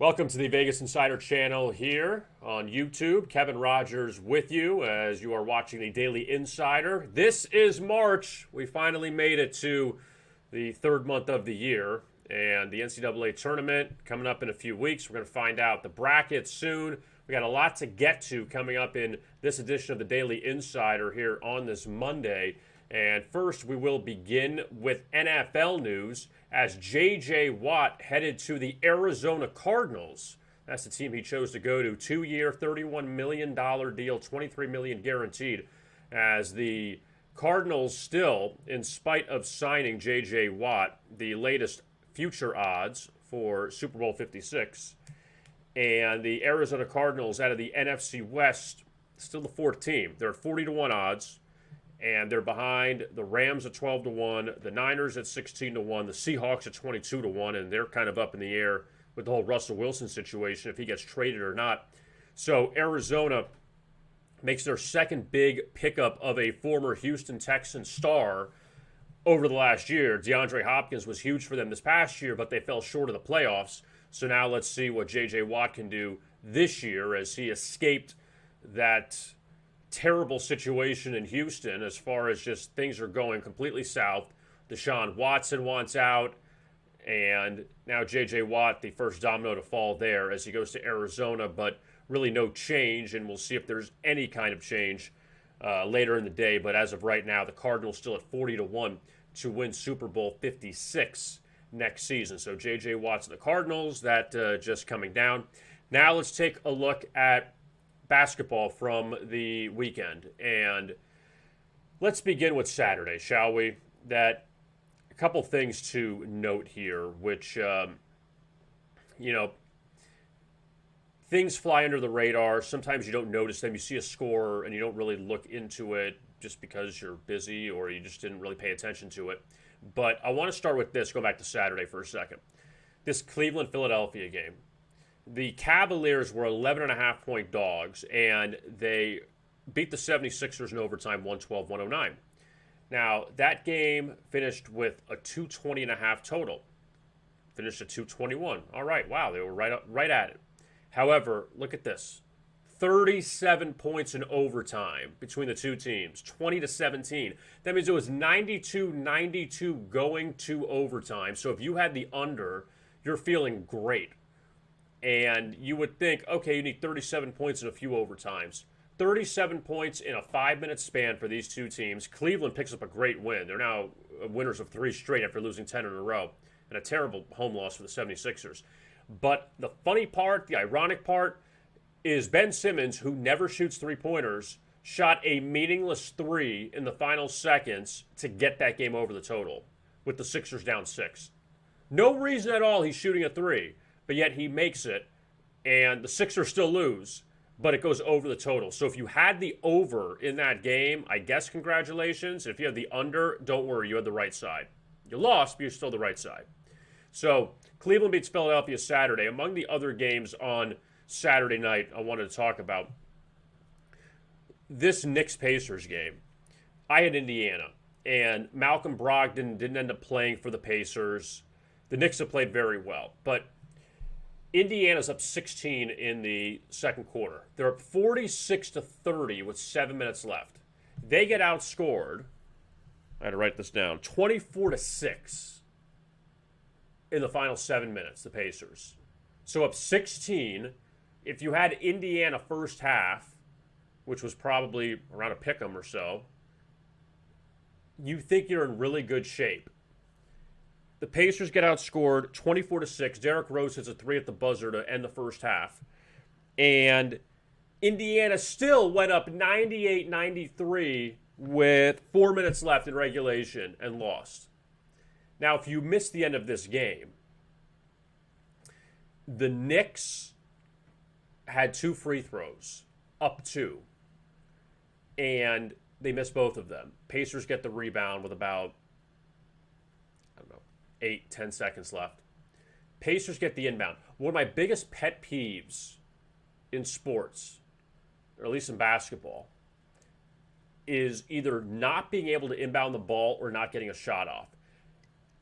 Welcome to the Vegas Insider channel here on YouTube. Kevin Rogers with you as you are watching the Daily Insider. This is March. We finally made it to the third month of the year, and the NCAA tournament coming up in a few weeks. We're going to find out the bracket soon. We got a lot to get to coming up in this edition of the Daily Insider here on this Monday. And first, we will begin with NFL news as J.J. Watt headed to the Arizona Cardinals. That's the team he chose to go to. 2-year, $31 million deal, $23 million guaranteed. As the Cardinals still, in spite of signing J.J. Watt, the latest future odds for Super Bowl 56. And the Arizona Cardinals out of the NFC West, still the fourth team. They're at 40-1 odds. And they're behind the Rams at 12-1, the Niners at 16-1, the Seahawks at 22-1, and they're kind of up in the air with the whole Russell Wilson situation, if he gets traded or not. So Arizona makes their second big pickup of a former Houston Texans star over the last year. DeAndre Hopkins was huge for them this past year, but they fell short of the playoffs. So now let's see what J.J. Watt can do this year as he escaped that terrible situation in Houston as far as just things are going completely south. Deshaun Watson wants out, and now J.J. Watt, the first domino to fall there as he goes to Arizona, but really no change, and we'll see if there's any kind of change later in the day. But as of right now, the Cardinals still at 40-1 to win Super Bowl 56 next season. So J.J. Watt's the Cardinals, that just coming down. Now let's take a look at basketball from the weekend. And let's begin with Saturday, shall we? That a couple things to note here, which, things fly under the radar. Sometimes you don't notice them. You see a score and you don't really look into it just because you're busy or you just didn't really pay attention to it. But I want to start with this, go back to Saturday for a second. This Cleveland-Philadelphia game. The Cavaliers were 11.5-point dogs, and they beat the 76ers in overtime 112-109. Now, that game finished with a 220.5 total. Finished at 221. All right, wow, they were right at it. However, look at this. 37 points in overtime between the two teams, 20-17. That means it was 92-92 going to overtime. So if you had the under, you're feeling great. And you would think, okay, you need 37 points in a few overtimes. 37 points in a 5-minute span for these two teams. Cleveland picks up a great win. They're now winners of 3 straight after losing 10 in a row. And a terrible home loss for the 76ers. But the funny part, the ironic part, is Ben Simmons, who never shoots three-pointers, shot a meaningless 3 in the final seconds to get that game over the total with the Sixers down 6. No reason at all he's shooting a 3. But yet he makes it, and the Sixers still lose, but it goes over the total. So if you had the over in that game, I guess congratulations. If you had the under, don't worry, you had the right side. You lost, but you're still the right side. So Cleveland beats Philadelphia Saturday. Among the other games on Saturday night I wanted to talk about, this Knicks-Pacers game. I had Indiana, and Malcolm Brogdon didn't end up playing for the Pacers. The Knicks have played very well, but Indiana's up 16 in the second quarter. They're up 46-30 with 7 minutes left. They get outscored. I had to write this down. 24-6 in the final 7 minutes, the Pacers. So up 16. If you had Indiana first half, which was probably around a pick'em or so, you think you're in really good shape. The Pacers get outscored 24-6. Derrick Rose hits a 3 at the buzzer to end the first half. And Indiana still went up 98-93 with 4 minutes left in regulation and lost. Now, if you missed the end of this game, the Knicks had 2 free throws, up 2. And they missed both of them. Pacers get the rebound with about 8-10 seconds left. Pacers get the inbound. One of my biggest pet peeves in sports, or at least in basketball, is either not being able to inbound the ball or not getting a shot off.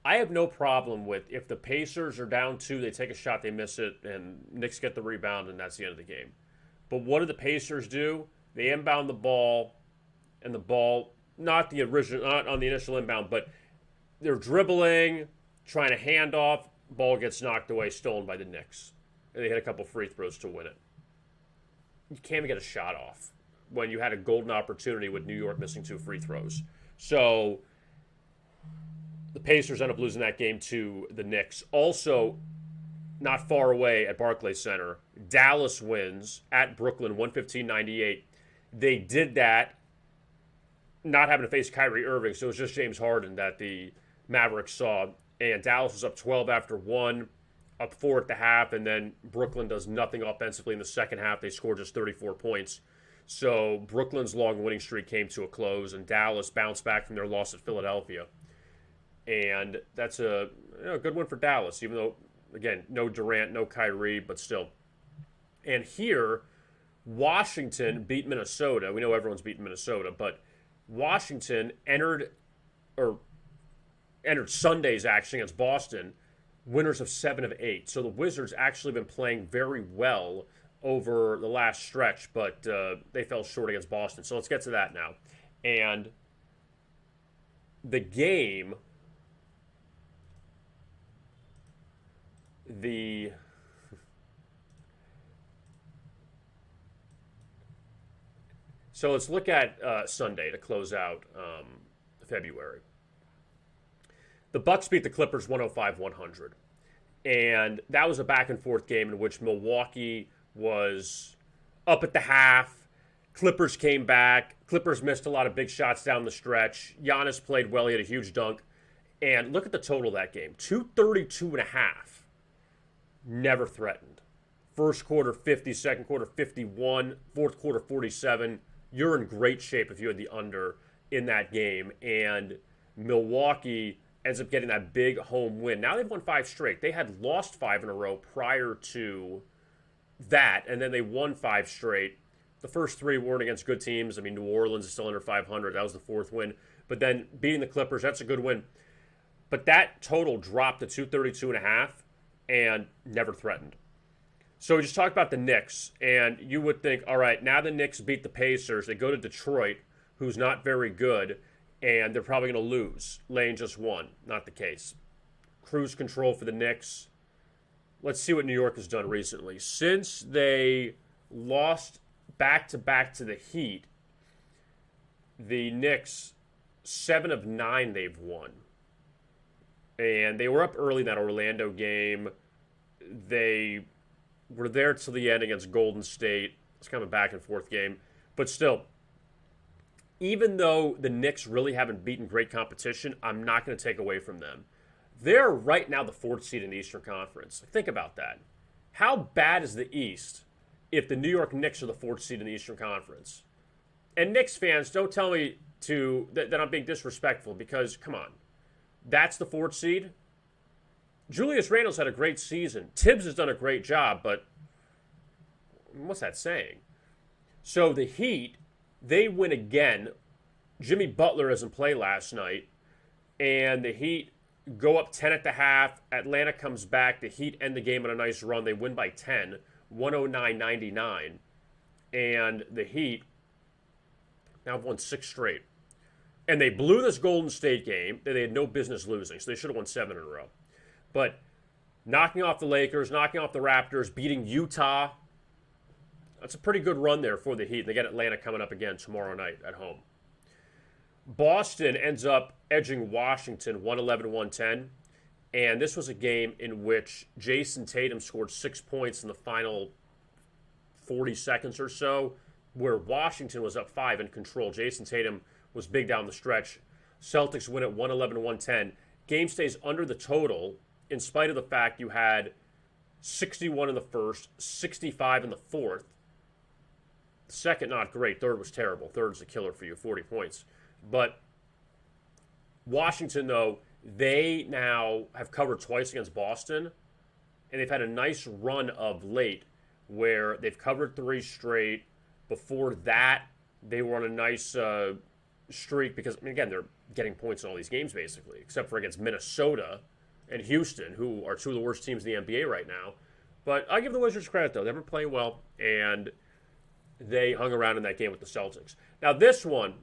I have no problem with if the Pacers are down 2, they take a shot, they miss it, and Knicks get the rebound, and that's the end of the game. But what do the Pacers do? They inbound the ball, and the ball, not on the initial inbound, but they're dribbling, trying to hand off, ball gets knocked away, stolen by the Knicks. And they hit a couple free throws to win it. You can't even get a shot off when you had a golden opportunity with New York missing 2 free throws. So the Pacers end up losing that game to the Knicks. Also, not far away at Barclays Center, Dallas wins at Brooklyn 115-98. They did that not having to face Kyrie Irving, so it was just James Harden that the Mavericks saw. And Dallas was up 12 after 1, up 4 at the half, and then Brooklyn does nothing offensively in the second half. They scored just 34 points. So Brooklyn's long winning streak came to a close, and Dallas bounced back from their loss at Philadelphia. And that's a good win for Dallas, even though, again, no Durant, no Kyrie, but still. And here, Washington beat Minnesota. We know everyone's beaten Minnesota, but Washington entered Sunday's action against Boston, winners of 7 of 8. So the Wizards actually been playing very well over the last stretch, but they fell short against Boston. So let's get to that now. And the game, so let's look at Sunday to close out February. The Bucks beat the Clippers 105-100. And that was a back-and-forth game in which Milwaukee was up at the half. Clippers came back. Clippers missed a lot of big shots down the stretch. Giannis played well. He had a huge dunk. And look at the total of that game. 232.5. Never threatened. First quarter 50, second quarter 51, fourth quarter 47. You're in great shape if you had the under in that game. And Milwaukee ends up getting that big home win. Now they've won 5 straight. They had lost 5 in a row prior to that, and then they won 5 straight. The first 3 weren't against good teams. I mean, New Orleans is still under 500. That was the 4th win. But then beating the Clippers, that's a good win. But that total dropped to 232.5 and never threatened. So we just talked about the Knicks, and you would think, all right, now the Knicks beat the Pacers. They go to Detroit, who's not very good, and they're probably going to lose. Lane just won. Not the case. Cruise control for the Knicks. Let's see what New York has done recently. Since they lost back-to-back to the Heat, the Knicks, 7 of 9 they've won. And they were up early in that Orlando game. They were there till the end against Golden State. It's kind of a back-and-forth game. But still, even though the Knicks really haven't beaten great competition, I'm not going to take away from them. They're right now the 4th seed in the Eastern Conference. Think about that. How bad is the East if the New York Knicks are the 4th seed in the Eastern Conference? And Knicks fans, don't tell me that I'm being disrespectful because, come on, that's the 4th seed? Julius Randle's had a great season. Tibbs has done a great job, but what's that saying? So the Heat, they win again. Jimmy Butler doesn't play last night. And the Heat go up 10 at the half. Atlanta comes back. The Heat end the game on a nice run. They win by 10, 109-99. And the Heat now have won 6 straight. And they blew this Golden State game that they had no business losing. So they should have won 7 in a row. But knocking off the Lakers, knocking off the Raptors, beating Utah. That's a pretty good run there for the Heat. They get Atlanta coming up again tomorrow night at home. Boston ends up edging Washington 111-110. And this was a game in which Jason Tatum scored 6 points in the final 40 seconds or so, where Washington was up 5 in control. Jason Tatum was big down the stretch. Celtics win at 111-110. Game stays under the total in spite of the fact you had 61 in the first, 65 in the fourth. Second, not great. Third was terrible. Third's a killer for you, 40 points. But Washington, though, they now have covered twice against Boston, and they've had a nice run of late where they've covered 3 straight. Before that, they were on a nice streak because, I mean, again, they're getting points in all these games, basically, except for against Minnesota and Houston, who are two of the worst teams in the NBA right now. But I give the Wizards credit, though. They've been playing well, and they hung around in that game with the Celtics. Now, this one,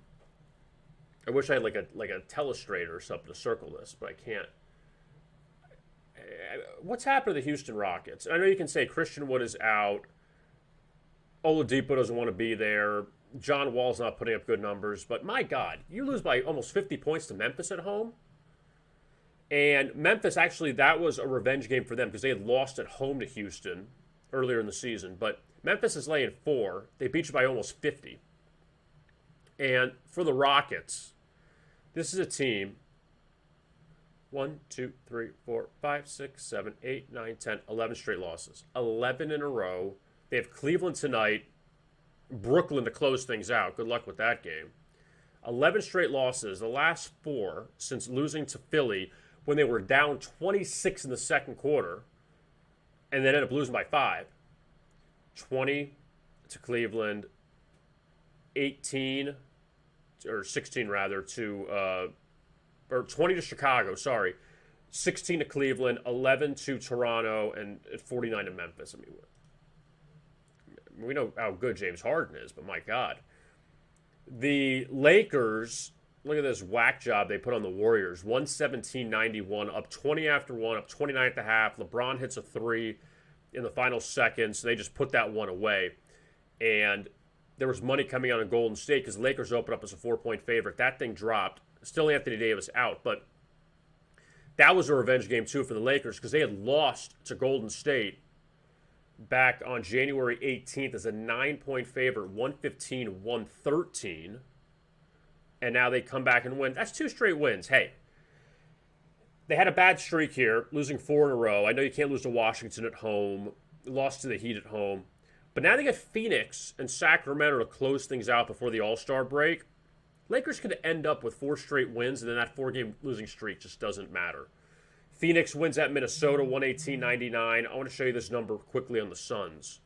I wish I had like a telestrator or something to circle this, but I can't. What's happened to the Houston Rockets? I know you can say Christian Wood is out. Oladipo doesn't want to be there. John Wall's not putting up good numbers. But my God, you lose by almost 50 points to Memphis at home. And Memphis, actually, that was a revenge game for them because they had lost at home to Houston earlier in the season. But Memphis is laying 4. They beat you by almost 50. And for the Rockets, this is a team. 1, 2, 3, 4, 5, 6, 7, 8, 9, 10, 11 straight losses. 11 in a row. They have Cleveland tonight. Brooklyn to close things out. Good luck with that game. 11 straight losses. The last 4 since losing to Philly when they were down 26 in the second quarter and then ended up losing by 5. 20 to Cleveland. 18, or 16 rather, to... or 20 to Chicago, sorry. 16 to Cleveland, 11 to Toronto, and 49 to Memphis. I mean, we know how good James Harden is, but my God. The Lakers, look at this whack job they put on the Warriors. 117-91, up 20 after 1, up 29 at the half. LeBron hits a 3 in the final seconds. They just put that one away. And there was money coming out of Golden State because the Lakers opened up as a 4-point favorite. That thing dropped. Still Anthony Davis out, but that was a revenge game, too, for the Lakers because they had lost to Golden State back on January 18th as a 9-point favorite, 115-113, and now they come back and win. That's 2 straight wins. Hey, they had a bad streak here, losing 4 in a row. I know you can't lose to Washington at home, lost to the Heat at home, but now they get Phoenix and Sacramento to close things out before the All-Star break. Lakers could end up with 4 straight wins, and then that 4-game losing streak just doesn't matter. Phoenix wins at Minnesota, 118-99. I want to show you this number quickly on the Suns.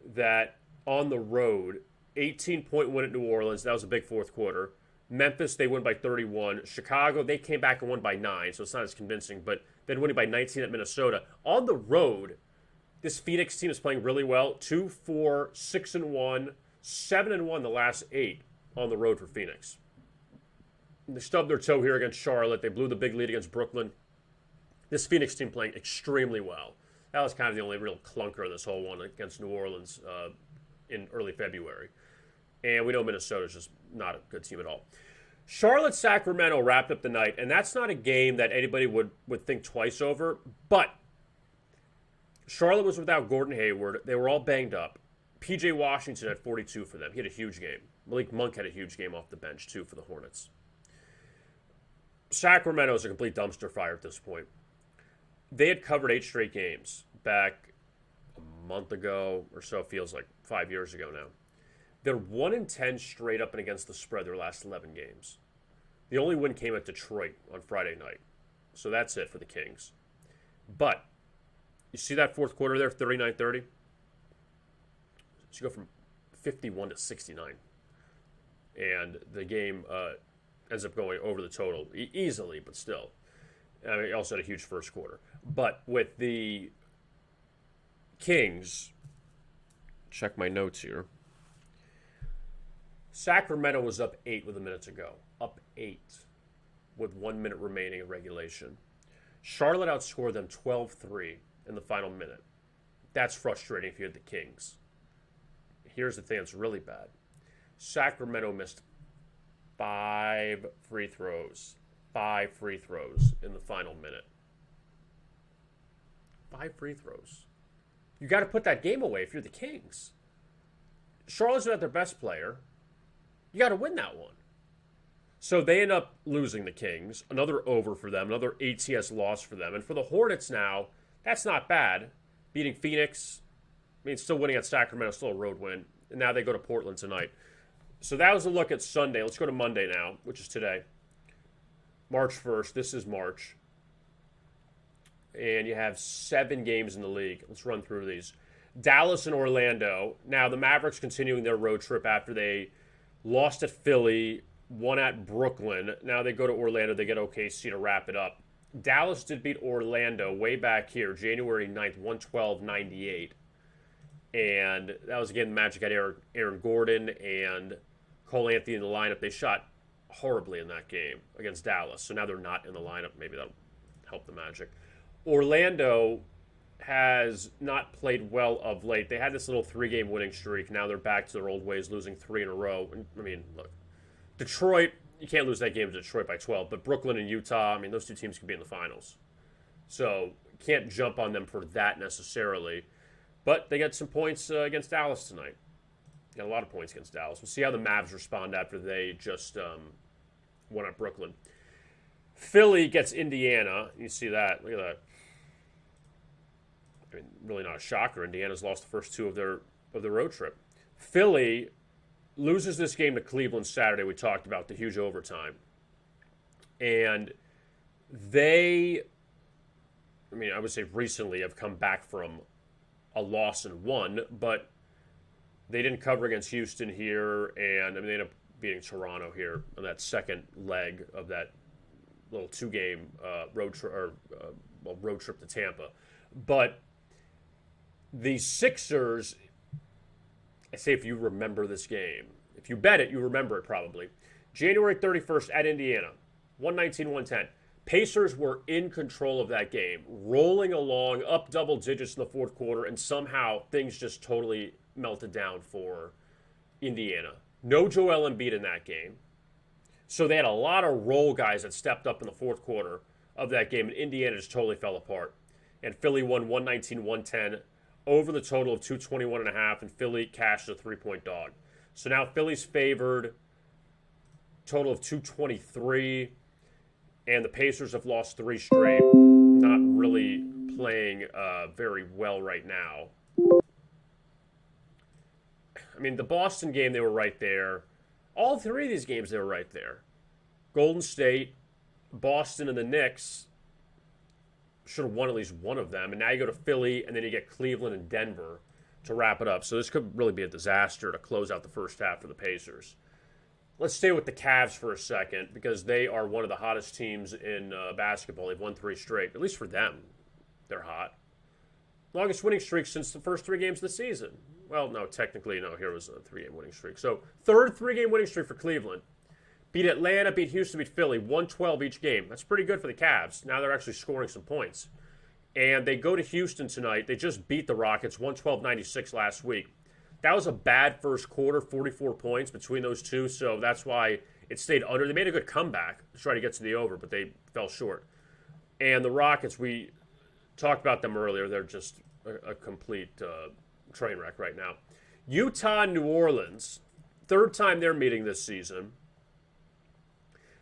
That on the road, 18-point win at New Orleans. That was a big fourth quarter. Memphis, they win by 31. Chicago, they came back and won by 9, so it's not as convincing, but then winning by 19 at Minnesota. On the road, this Phoenix team is playing really well. 2-4, 6-1, 7-1 the last 8 on the road for Phoenix. They stubbed their toe here against Charlotte. They blew the big lead against Brooklyn. This Phoenix team playing extremely well. That was kind of the only real clunker of this whole one against New Orleans in early February. And we know Minnesota's just not a good team at all. Charlotte-Sacramento wrapped up the night, and that's not a game that anybody would think twice over. But Charlotte was without Gordon Hayward. They were all banged up. P.J. Washington had 42 for them. He had a huge game. Malik Monk had a huge game off the bench, too, for the Hornets. Sacramento is a complete dumpster fire at this point. They had covered 8 straight games back a month ago or so. It feels like 5 years ago now. They're 1-10 straight up and against the spread their last 11 games. The only win came at Detroit on Friday night. So that's it for the Kings. But you see that fourth quarter there, 39-30? So you go from 51 to 69. And the game ends up going over the total easily, but still. I mean, he also had a huge first quarter. But with the Kings, check my notes here. Sacramento was up 8 with a minute to go. Up 8 with 1 minute remaining in regulation. Charlotte outscored them 12-3 in the final minute. That's frustrating if you had the Kings. Here's the thing that's really bad. Sacramento missed 5 free throws. 5 free throws in the final minute. 5 free throws. You got to put that game away if you're the Kings. Charlotte's not their best player. You got to win that one. So they end up losing the Kings. Another over for them. Another ATS loss for them. And for the Hornets now, that's not bad. Beating Phoenix. I mean, still winning at Sacramento. Still a road win. And now they go to Portland tonight. So that was a look at Sunday. Let's go to Monday now, which is today. March 1st. This is March. And you have 7 games in the league. Let's run through these. Dallas and Orlando. Now, the Mavericks continuing their road trip after they lost at Philly, one at Brooklyn. Now they go to Orlando. They get OKC to wrap it up. Dallas did beat Orlando way back here, January 9th, 112-98. And that was, again, the Magic had Aaron Gordon and Cole Anthony in the lineup. They shot horribly in that game against Dallas. So now they're not in the lineup. Maybe that'll help the Magic. Orlando has not played well of late. They had this little 3-game winning streak. Now they're back to their old ways, losing 3 in a row. And, I mean, look, Detroit, you can't lose that game to Detroit by 12. But Brooklyn and Utah, I mean, those two teams could be in the finals. So can't jump on them for that necessarily. But they got some points against Dallas tonight. Got a lot of points against Dallas. We'll see how the Mavs respond after they just won at Brooklyn. Philly gets Indiana. You see that. Look at that. I mean, really not a shocker. Indiana's lost the first 2 of their road trip. Philly loses this game to Cleveland Saturday. We talked about the huge overtime. And they, I mean, I would say recently have come back from a loss and won, but they didn't cover against Houston here, and I mean, they ended up beating Toronto here on that second leg of that little 2-game road trip to Tampa. But the Sixers, I say if you remember this game, if you bet it, you remember it probably. January 31st at Indiana, 119-110. Pacers were in control of that game, rolling along, up double digits in the fourth quarter, and somehow things just totally melted down for Indiana. No Joel Embiid in that game. So they had a lot of role guys that stepped up in the fourth quarter of that game, and Indiana just totally fell apart. And Philly won 119-110 over the total of 221.5, and Philly cashed a 3-point dog. So now Philly's favored, total of 223, and the Pacers have lost 3 straight. Not really playing very well right now. I mean, the Boston game, they were right there. All 3 of these games, they were right there. Golden State, Boston, and the Knicks should have won at least one of them. And now you go to Philly, and then you get Cleveland and Denver to wrap it up. So this could really be a disaster to close out the first half for the Pacers. Let's stay with the Cavs for a second, because they are one of the hottest teams in basketball. They've won 3 straight. At least for them, they're hot. Longest winning streak since the first 3 games of the season. Well, no, technically, no. Here was a 3-game winning streak. So, third 3-game winning streak for Cleveland. Beat Atlanta, beat Houston, beat Philly. 112 each game. That's pretty good for the Cavs. Now they're actually scoring some points. And they go to Houston tonight. They just beat the Rockets 112-96 last week. That was a bad first quarter, 44 points between those two. So that's why it stayed under. They made a good comeback to try to get to the over, but they fell short. And the Rockets, we talked about them earlier. They're just a complete train wreck right now. Utah and New Orleans, third time they're meeting this season.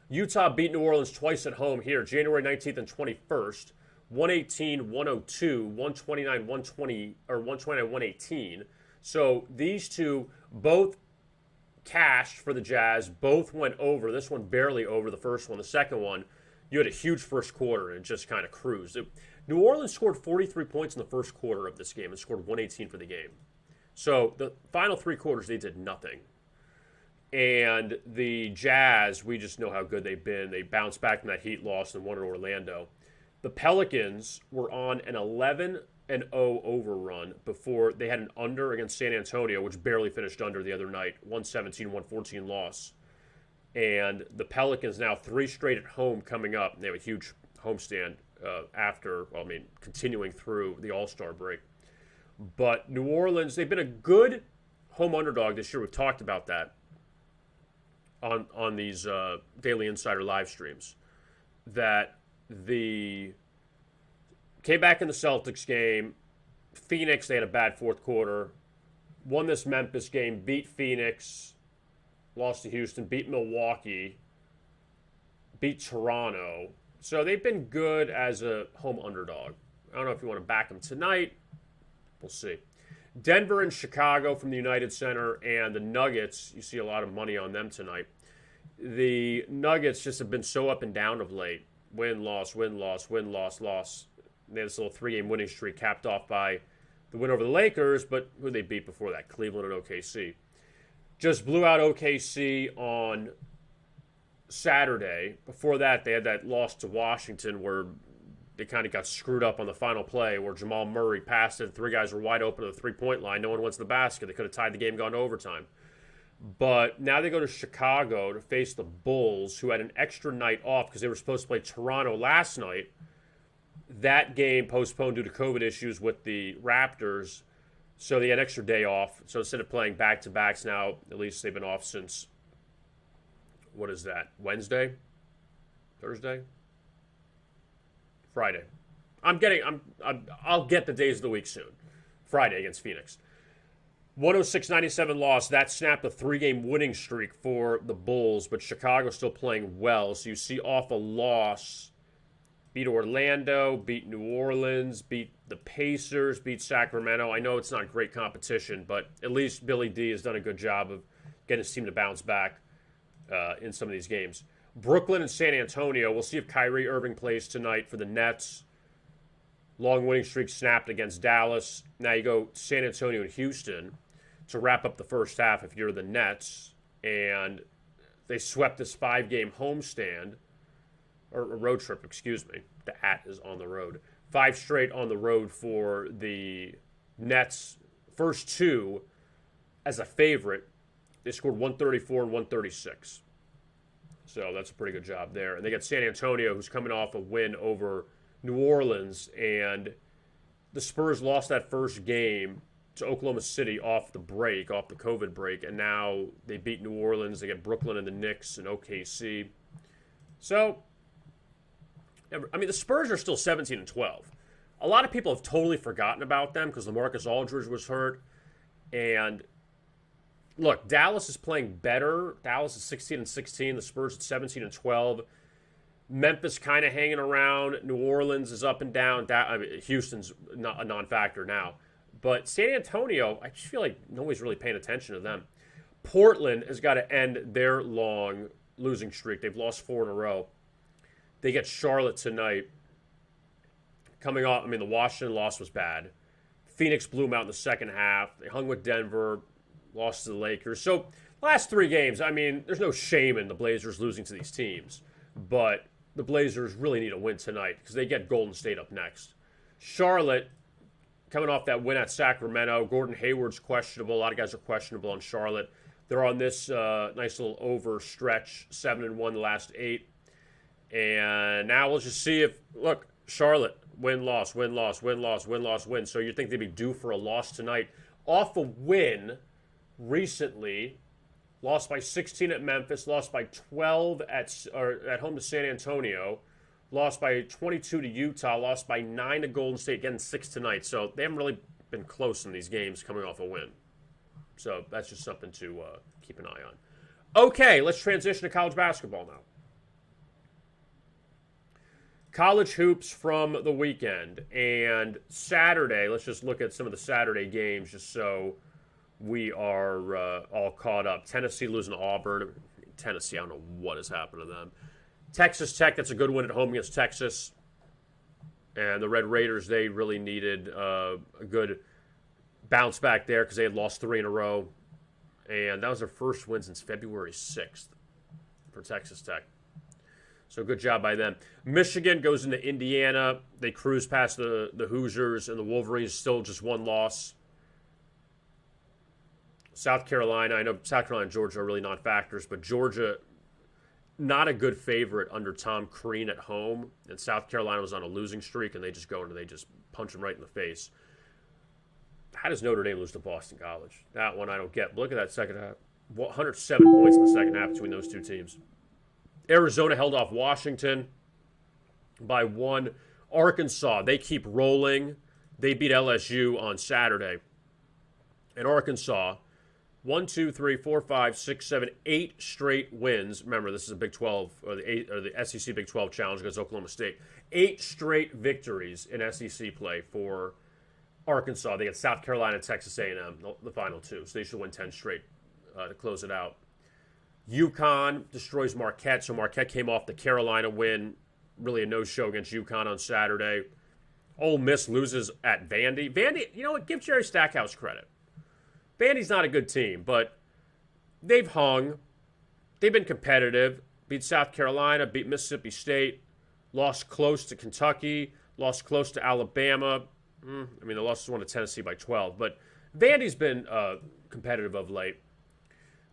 Utah beat New Orleans twice at home here, January 19th and 21st, 118-102, 129-120, or 129-118. So these two both cashed for the Jazz, both went over. This one barely over the first one. The second one, you had a huge first quarter and it just kind of cruised. New Orleans scored 43 points in the first quarter of this game and scored 118 for the game. So the final 3 quarters, they did nothing. And the Jazz, we just know how good they've been. They bounced back from that Heat loss and won in Orlando. The Pelicans were on an 11-0 overrun before they had an under against San Antonio, which barely finished under the other night, 117-114 loss. And the Pelicans now 3 straight at home coming up. They have a huge homestand continuing through the All-Star break. But New Orleans, they've been a good home underdog this year. We've talked about that on these Daily Insider live streams. That came back in the Celtics game. Phoenix, they had a bad fourth quarter. Won this Memphis game, beat Phoenix, lost to Houston, beat Milwaukee, beat Toronto. So they've been good as a home underdog. I don't know if you want to back them tonight. We'll see. Denver and Chicago from the United Center, and the Nuggets, you see a lot of money on them tonight. The Nuggets just have been so up and down of late. Win, loss, win, loss, win, loss, loss. They had this little 3-game winning streak capped off by the win over the Lakers, but who they beat before that? Cleveland and OKC. Just blew out OKC on Saturday. Before that, they had that loss to Washington where they kind of got screwed up on the final play where Jamal Murray passed it. 3 guys were wide open at the three-point line. No one went to the basket. They could have tied the game, gone to overtime. But now they go to Chicago to face the Bulls, who had an extra night off because they were supposed to play Toronto last night. That game postponed due to COVID issues with the Raptors. So they had an extra day off. So instead of playing back-to-backs now, at least they've been off since, what is that, Wednesday? Thursday? Friday. I'll get the days of the week soon. Friday against Phoenix. 106-97 loss. That snapped a 3-game winning streak for the Bulls, but Chicago's still playing well. So you see off a loss, beat Orlando, beat New Orleans, beat the Pacers, beat Sacramento. I know it's not great competition, but at least Billy D has done a good job of getting his team to bounce back in some of these games. Brooklyn and San Antonio. We'll see if Kyrie Irving plays tonight for the Nets. Long winning streak snapped against Dallas. Now you go San Antonio and Houston to wrap up the first half if you're the Nets. And they swept this 5-game homestand, or road trip, excuse me. The @ is on the road. 5 straight on the road for the Nets. First 2 as a favorite. They scored 134 and 136. So that's a pretty good job there. And they got San Antonio, who's coming off a win over New Orleans. And the Spurs lost that first game to Oklahoma City off the COVID break. And now they beat New Orleans. They get Brooklyn and the Knicks and OKC. So, I mean, the Spurs are still 17 and 12. A lot of people have totally forgotten about them because LaMarcus Aldridge was hurt. And look, Dallas is playing better. Dallas is 16 and 16. The Spurs at 17 and 12. Memphis kind of hanging around. New Orleans is up and down. Houston's not a non-factor now. But San Antonio, I just feel like nobody's really paying attention to them. Portland has got to end their long losing streak. They've lost 4 in a row. They get Charlotte tonight. Coming off, I mean, the Washington loss was bad. Phoenix blew them out in the second half. They hung with Denver. Lost to the Lakers. So, last 3 games, I mean, there's no shame in the Blazers losing to these teams. But the Blazers really need a win tonight because they get Golden State up next. Charlotte, coming off that win at Sacramento. Gordon Hayward's questionable. A lot of guys are questionable on Charlotte. They're on this nice little over stretch, 7-1 the last 8. And now we'll just see if, look, Charlotte, win-loss, win-loss, win-loss, win-loss, win. So you think they'd be due for a loss tonight. Off a win recently, lost by 16 at Memphis, lost by 12 at home to San Antonio, lost by 22 to Utah, lost by 9 to Golden State, getting 6 tonight. So they haven't really been close in these games coming off a win. So that's just something to keep an eye on. Okay, let's transition to college basketball now. College hoops from the weekend. And Saturday, let's just look at some of the Saturday games just so we are all caught up. Tennessee losing to Auburn. Tennessee, I don't know what has happened to them. Texas Tech, that's a good win at home against Texas. And the Red Raiders, they really needed a good bounce back there because they had lost 3 in a row. And that was their first win since February 6th for Texas Tech. So good job by them. Michigan goes into Indiana. They cruise past the Hoosiers, and the Wolverines still just 1 loss. South Carolina, I know South Carolina and Georgia are really non-factors, but Georgia, not a good favorite under Tom Crean at home. And South Carolina was on a losing streak, and they just go and they just punch them right in the face. How does Notre Dame lose to Boston College? That one I don't get. But look at that second half. 107 points in the second half between those 2 teams. Arizona held off Washington by 1. Arkansas, they keep rolling. They beat LSU on Saturday. And Arkansas, 1, 2, 3, 4, 5, 6, 7, 8 straight wins. Remember, this is a Big 12 or the SEC Big 12 challenge against Oklahoma State. 8 straight victories in SEC play for Arkansas. They get South Carolina and Texas A&M, the final 2. So they should win 10 straight to close it out. UConn destroys Marquette. So Marquette came off the Carolina win. Really a no-show against UConn on Saturday. Ole Miss loses at Vandy. Vandy, you know what? Give Jerry Stackhouse credit. Vandy's not a good team, but they've hung. They've been competitive. beat South Carolina, beat Mississippi State, lost close to Kentucky, lost close to Alabama. They lost one to Tennessee by 12. But Vandy's been competitive of late.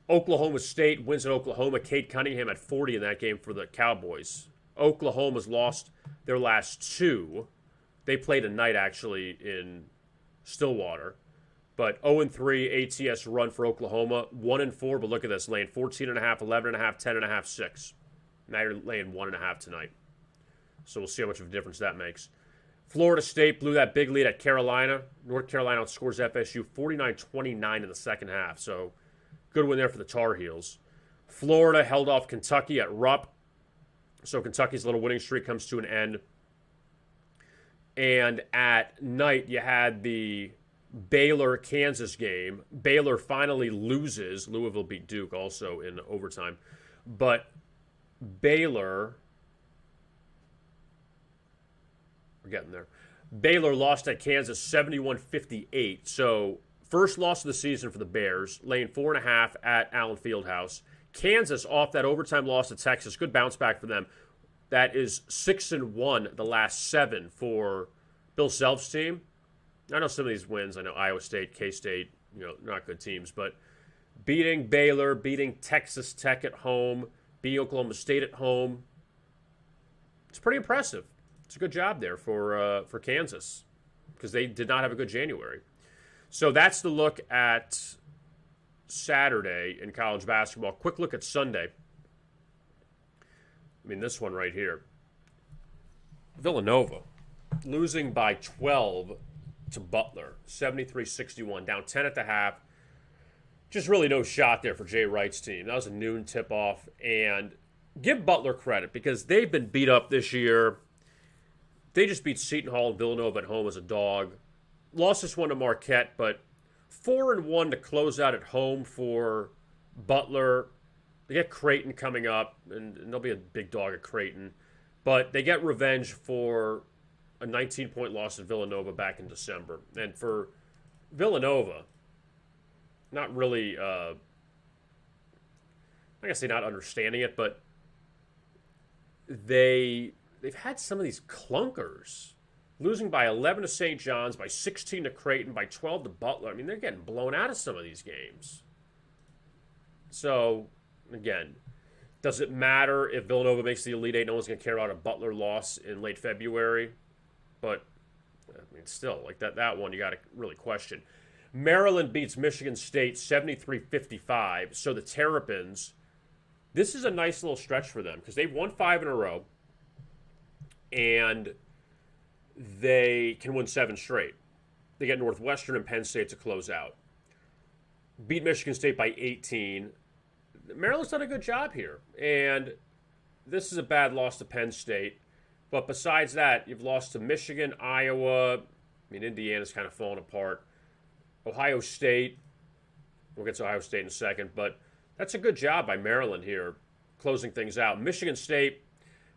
Oklahoma State wins at Oklahoma. Cade Cunningham had 40 in that game for the Cowboys. Oklahoma's lost their last two. They played a night, actually, in Stillwater. But 0-3 ATS run for Oklahoma. 1-4, but look at this, laying 14.5, 11.5, 10.5, 6. Now you're laying 1.5 tonight. So we'll see how much of a difference that makes. Florida State blew that big lead at Carolina. North Carolina outscores FSU 49-29 in the second half. So good win there for the Tar Heels. Florida held off Kentucky at Rupp. So Kentucky's little winning streak comes to an end. And at night, you had the Baylor-Kansas game. Baylor finally loses. Louisville beat Duke also in overtime. But Baylor... we're getting there. Baylor lost at Kansas 71-58. So first loss of the season for the Bears, laying 4.5 at Allen Fieldhouse. Kansas off that overtime loss to Texas. Good bounce back for them. That is 6-1 the last 7 for Bill Self's team. I know some of these wins. I know Iowa State, K-State, not good teams. But beating Baylor, beating Texas Tech at home, beating Oklahoma State at home, it's pretty impressive. It's a good job there for Kansas because they did not have a good January. So that's the look at Saturday in college basketball. Quick look at Sunday. This one right here. Villanova losing by 12 to Butler, 73-61, down 10 at the half. Just really no shot there for Jay Wright's team. That was a noon tip-off. And give Butler credit because they've been beat up this year. They just beat Seton Hall and Villanova at home as a dog. Lost this one to Marquette, but 4-1 to close out at home for Butler. They get Creighton coming up, and they'll be a big dog at Creighton. But they get revenge for a 19-point loss at Villanova back in December. And for Villanova, not really, I guess they're not understanding it, but they've had some of these clunkers. Losing by 11 to St. John's, by 16 to Creighton, by 12 to Butler. They're getting blown out of some of these games. So, again, does it matter if Villanova makes the Elite Eight? No one's going to care about a Butler loss in late February. But, still, like that one you got to really question. Maryland beats Michigan State 73-55. So the Terrapins, this is a nice little stretch for them because they've won 5 in a row. And they can win 7 straight. They get Northwestern and Penn State to close out. Beat Michigan State by 18. Maryland's done a good job here. And this is a bad loss to Penn State. But besides that, you've lost to Michigan, Iowa. Indiana's kind of fallen apart. Ohio State. We'll get to Ohio State in a second. But that's a good job by Maryland here, closing things out. Michigan State,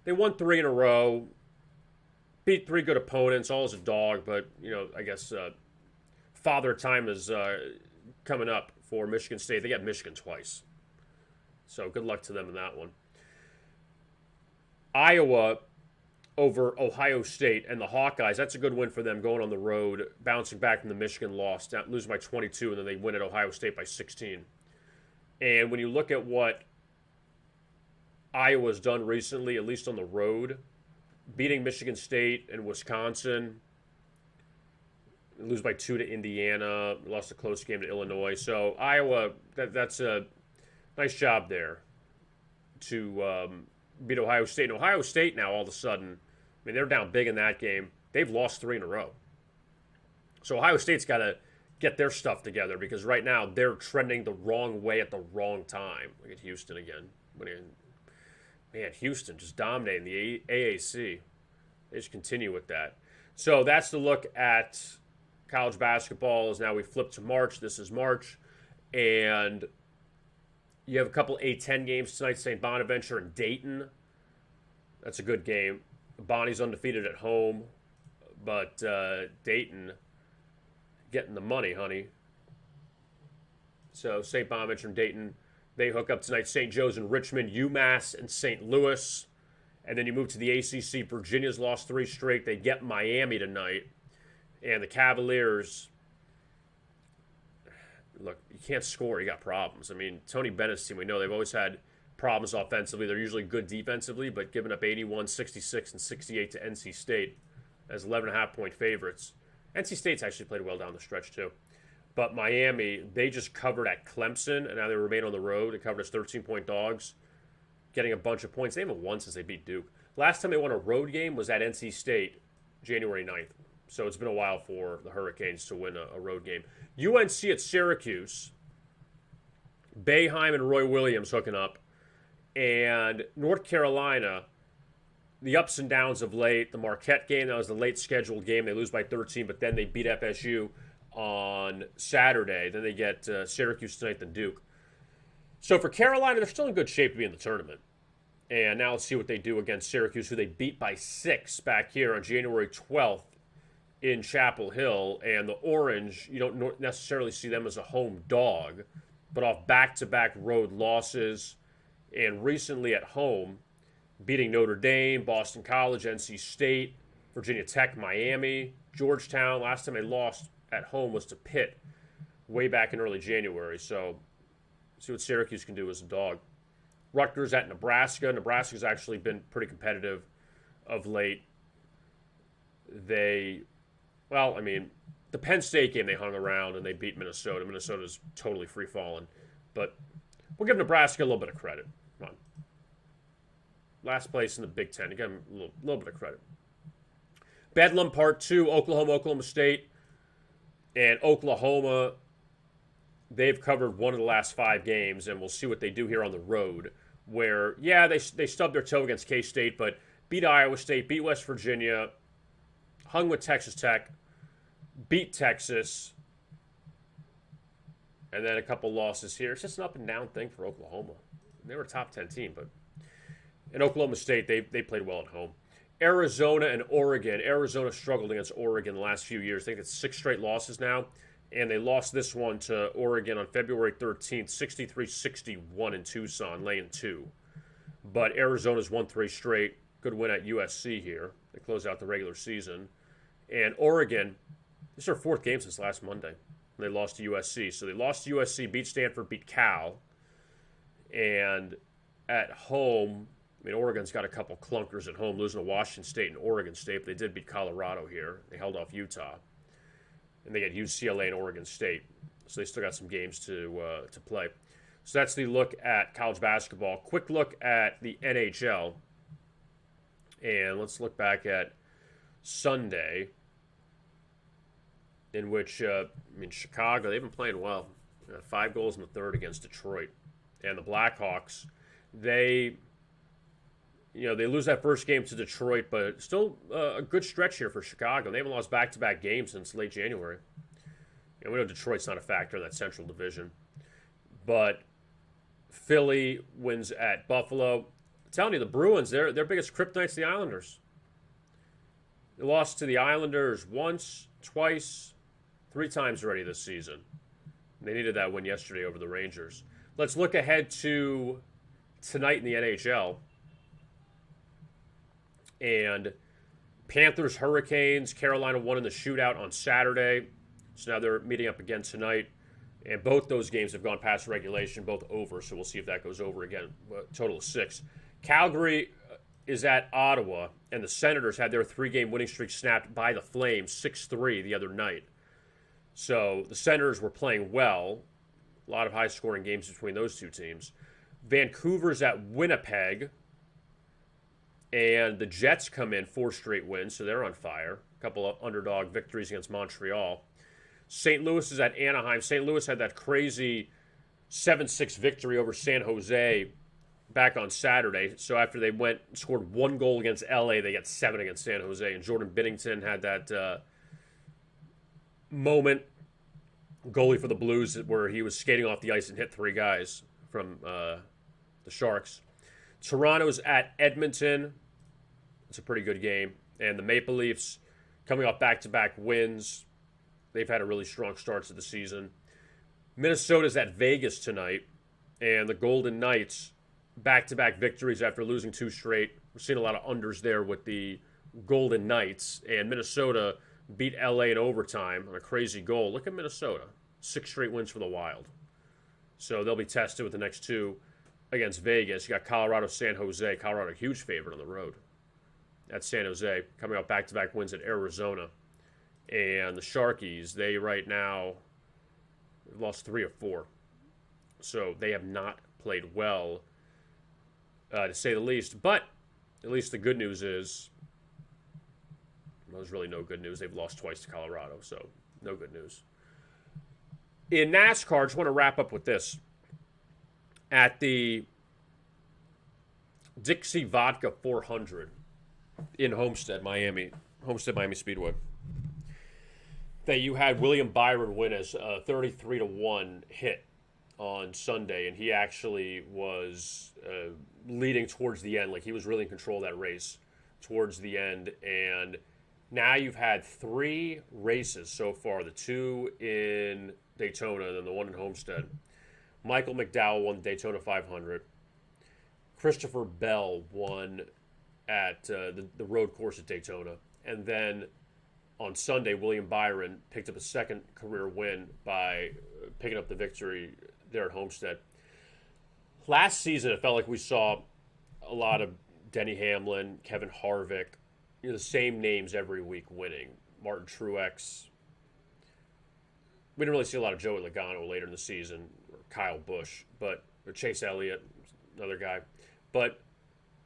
they won 3 in a row. Beat 3 good opponents, all as a dog, but, I guess father time is coming up for Michigan State. They got Michigan twice. So good luck to them in that one. Iowa over Ohio State and the Hawkeyes, that's a good win for them going on the road, bouncing back from the Michigan loss, losing by 22, and then they win at Ohio State by 16. And when you look at what Iowa's done recently, at least on the road, beating Michigan State and Wisconsin, lose by 2 to Indiana, lost a close game to Illinois. So Iowa, that's a nice job there to beat Ohio State. And Ohio State now all of a sudden, they're down big in that game. They've lost 3 in a row. So Ohio State's got to get their stuff together because right now they're trending the wrong way at the wrong time. Look at Houston again. Man, Houston just dominating the AAC. They just continue with that. So that's the look at college basketball. As now we flip to March. This is March. And you have a couple A-10 games tonight, St. Bonaventure and Dayton. That's a good game. Bonnie's undefeated at home. But Dayton getting the money, honey. So St. Bonaventure and Dayton, They hook up tonight. St. Joe's and Richmond, UMass and St. Louis. And then you move to the ACC. Virginia's lost 3 straight. They get Miami tonight. And the Cavaliers, look, you can't score. You got problems. I mean, Tony Bennett's team, we know they've always had problems offensively. They're usually good defensively, but giving up 81, 66, and 68 to NC State as 11.5-point favorites. NC State's actually played well down the stretch, too. But Miami, they just covered at Clemson, and now they remain on the road. They covered as 13-point dogs, getting a bunch of points. They haven't won since they beat Duke. Last time they won a road game was at NC State, January 9th. So it's been a while for the Hurricanes to win a road game. UNC at Syracuse. Boeheim and Roy Williams hooking up. And North Carolina, the ups and downs of late. The Marquette game, that was the late scheduled game. They lose by 13, but then they beat FSU on Saturday. Then they get Syracuse tonight, then Duke. So for Carolina, they're still in good shape to be in the tournament. And now let's see what they do against Syracuse, who they beat by 6 back here on January 12th in Chapel Hill. And the Orange, you don't necessarily see them as a home dog, but off back-to-back road losses. And recently at home, beating Notre Dame, Boston College, NC State, Virginia Tech, Miami, Georgetown. Last time they lost at home was to Pitt way back in early January. So see what Syracuse can do as a dog. Rutgers at Nebraska. Nebraska's actually been pretty competitive of late. The Penn State game they hung around and they beat Minnesota. Minnesota's totally free-falling. But we'll give Nebraska a little bit of credit. Come on. Last place in the Big Ten. You give them a little bit of credit. Bedlam Part 2, Oklahoma State. And Oklahoma, they've covered one of the last 5 games, and we'll see what they do here on the road. Where, yeah, they stubbed their toe against K-State, but beat Iowa State, beat West Virginia, hung with Texas Tech, beat Texas, and then a couple losses here. It's just an up-and-down thing for Oklahoma. They were a top 10 team, but in Oklahoma State, they played well at home. Arizona and Oregon. Arizona struggled against Oregon the last few years. I think it's 6 straight losses now. And they lost this one to Oregon on February 13th, 63-61 in Tucson, laying 2. But Arizona's won 3 straight. Good win at USC here. They close out the regular season. And Oregon, this is their 4th game since last Monday. They lost to USC. So they lost to USC, beat Stanford, beat Cal. And at home, I mean, Oregon's got a couple clunkers at home, losing to Washington State and Oregon State. But they did beat Colorado here. They held off Utah. And they get UCLA and Oregon State. So they still got some games to play. So that's the look at college basketball. Quick look at the NHL. And let's look back at Sunday, in which, Chicago, they've been playing well. 5 goals in the third against Detroit. And the Blackhawks, they lose that first game to Detroit, but still a good stretch here for Chicago. They haven't lost back-to-back games since late January. And we know Detroit's not a factor in that Central Division. But Philly wins at Buffalo. I'm telling you, the Bruins, their biggest kryptonite's the Islanders. They lost to the Islanders once, twice, 3 times already this season. They needed that win yesterday over the Rangers. Let's look ahead to tonight in the NHL. And Panthers, Hurricanes, Carolina won in the shootout on Saturday. So now they're meeting up again tonight. And both those games have gone past regulation, both over. So we'll see if that goes over again. Total of 6. Calgary is at Ottawa, and the Senators had their 3-game winning streak snapped by the Flames, 6-3 the other night. So the Senators were playing well. A lot of high-scoring games between those 2 teams. Vancouver's at Winnipeg. And the Jets come in 4 straight wins, so they're on fire. A couple of underdog victories against Montreal. St. Louis is at Anaheim. St. Louis had that crazy 7-6 victory over San Jose back on Saturday. So after they went and scored 1 goal against LA, they got 7 against San Jose. And Jordan Binnington had that moment, goalie for the Blues, where he was skating off the ice and hit 3 guys from the Sharks. Toronto's at Edmonton. It's a pretty good game. And the Maple Leafs, coming off back-to-back wins, they've had a really strong start to the season. Minnesota's at Vegas tonight. And the Golden Knights, back-to-back victories after losing 2 straight. We're seeing a lot of unders there with the Golden Knights. And Minnesota beat LA in overtime on a crazy goal. Look at Minnesota. 6 straight wins for the Wild. So they'll be tested with the next 2 against Vegas. You got Colorado, San Jose. Colorado, a huge favorite on the road at San Jose. Coming out back-to-back wins at Arizona. And the Sharkies, they right now lost 3 of 4. So they have not played well, to say the least. But at least the good news is, well, there's really no good news. They've lost twice to Colorado, so no good news. In NASCAR, I just want to wrap up with this. At the Dixie Vodka 400 in Homestead, Miami Speedway, that you had William Byron win as a 33-1 hit on Sunday, and he actually was leading towards the end. Like, he was really in control of that race towards the end. And now you've had 3 races so far, the 2 in Daytona and then the one in Homestead. Michael McDowell won the Daytona 500. Christopher Bell won at the road course at Daytona. And then on Sunday, William Byron picked up a second career win by picking up the victory there at Homestead. Last season, it felt like we saw a lot of Denny Hamlin, Kevin Harvick, the same names every week winning. Martin Truex. We didn't really see a lot of Joey Logano later in the season, or Kyle Busch, or Chase Elliott, another guy. But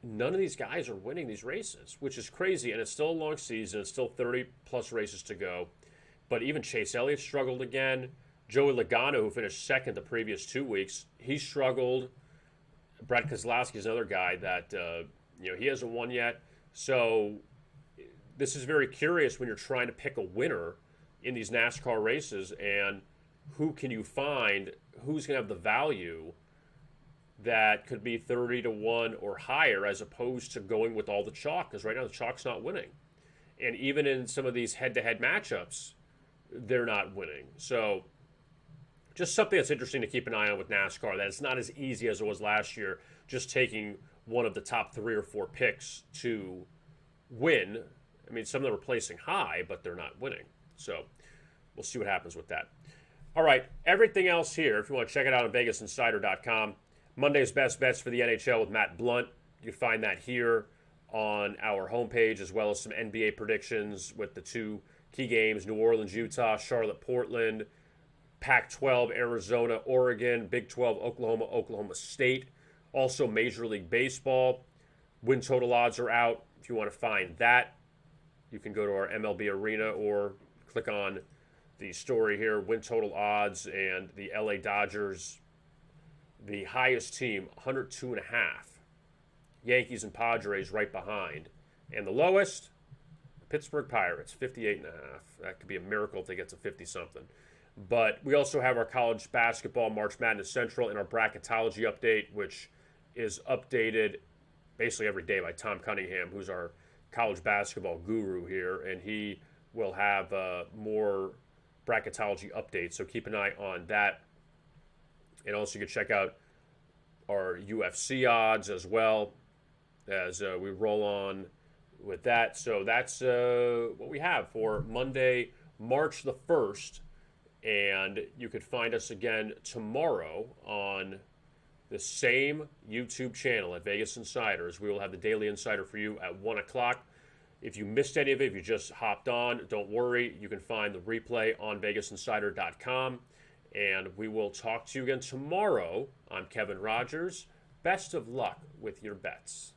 none of these guys are winning these races, which is crazy. And it's still a long season. It's still 30-plus races to go. But even Chase Elliott struggled again. Joey Logano, who finished second the previous 2 weeks, he struggled. Brad Keselowski is another guy that he hasn't won yet. So this is very curious when you're trying to pick a winner in these NASCAR races, and who can you find, who's going to have the value that could be 30-1 or higher, as opposed to going with all the chalk, because right now the chalk's not winning. And even in some of these head-to-head matchups, they're not winning. So just something that's interesting to keep an eye on with NASCAR, that it's not as easy as it was last year, just taking one of the top 3 or 4 picks to win. I mean, some of them are placing high, but they're not winning. So we'll see what happens with that. All right, everything else here, if you want to check it out on VegasInsider.com. Monday's Best Bets for the NHL with Matt Blunt. You can find that here on our homepage, as well as some NBA predictions with the 2 key games, New Orleans, Utah, Charlotte, Portland, Pac-12, Arizona, Oregon, Big 12, Oklahoma, Oklahoma State. Also, Major League Baseball. Win total odds are out. If you want to find that, you can go to our MLB Arena or click on the story here, win total odds, and the LA Dodgers, the highest team, 102.5. Yankees and Padres right behind. And the lowest, Pittsburgh Pirates, 58.5. That could be a miracle if they get to 50-something. But we also have our college basketball March Madness Central and our bracketology update, which is updated basically every day by Tom Cunningham, who's our college basketball guru here, and he will have more bracketology updates, so keep an eye on that. And also you can check out our UFC odds as well as we roll on with that. So that's what we have for Monday, March the 1st. And you could find us again tomorrow on the same YouTube channel at Vegas Insiders. We will have the Daily Insider for you at 1 o'clock. If you missed any of it, if you just hopped on, don't worry. You can find the replay on VegasInsider.com. And we will talk to you again tomorrow. I'm Kevin Rogers. Best of luck with your bets.